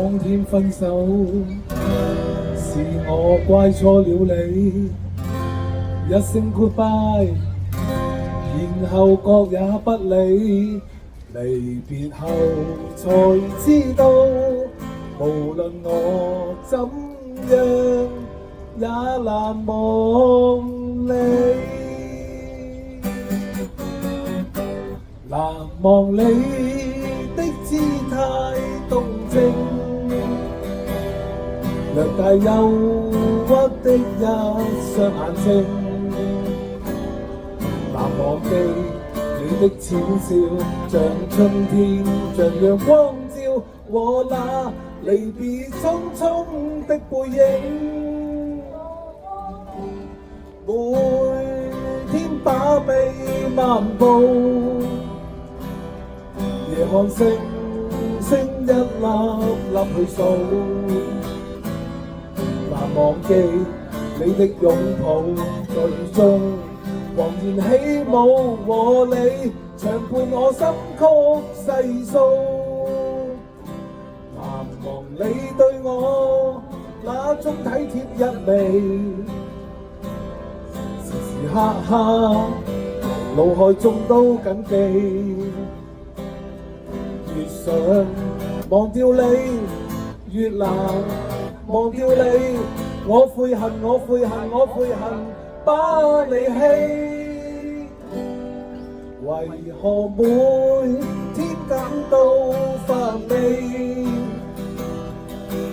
當天分手，是我怪錯了你。一聲 goodbye，然後各也不理。離別後才知道，無論我怎樣也難忘你。難忘你的姿態動靜，略帶憂鬱的一雙眼睛。難忘記你的淺笑，像春天，像陽光照，和那離別匆匆的背影。每天把臂漫步，夜看星星一粒粒去數。難忘記你的擁抱，在雨中茫然起舞，和你長伴我心曲細數。難忘你對我那種體貼一味，時時刻刻腦海中都緊記。越想忘掉你，越難忘掉你。我悔恨，我悔恨，我悔恨，把你棄。為何每天感到煩味？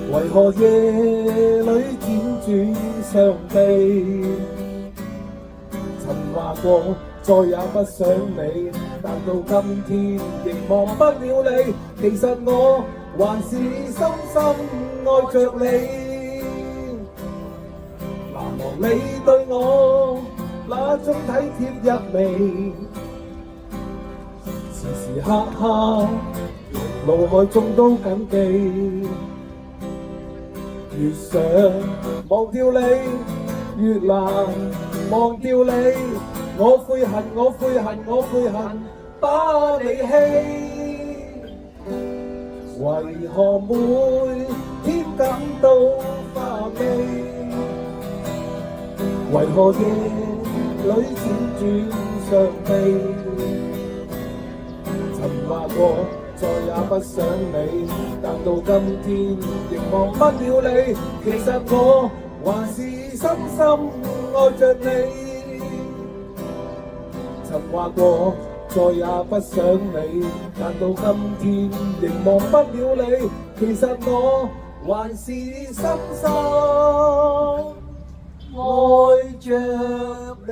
為何夜裏輾轉傷悲？曾話過再也不想你，但到今天仍忘不了你。其實我還是深深愛着你。難忘你對我那種體貼一味，時時刻刻腦海中都緊記。越想忘掉你，越難忘掉你。我悔恨，我悔恨，我悔恨，把你棄。為何每天感到乏味？為何夜裏輾轉傷悲？曾話過再也不想你，但到今天仍忘不了你。其實我還是深深愛着你。曾話過再也不想你，但到今天仍忘不了你。其實我還是深深愛着你。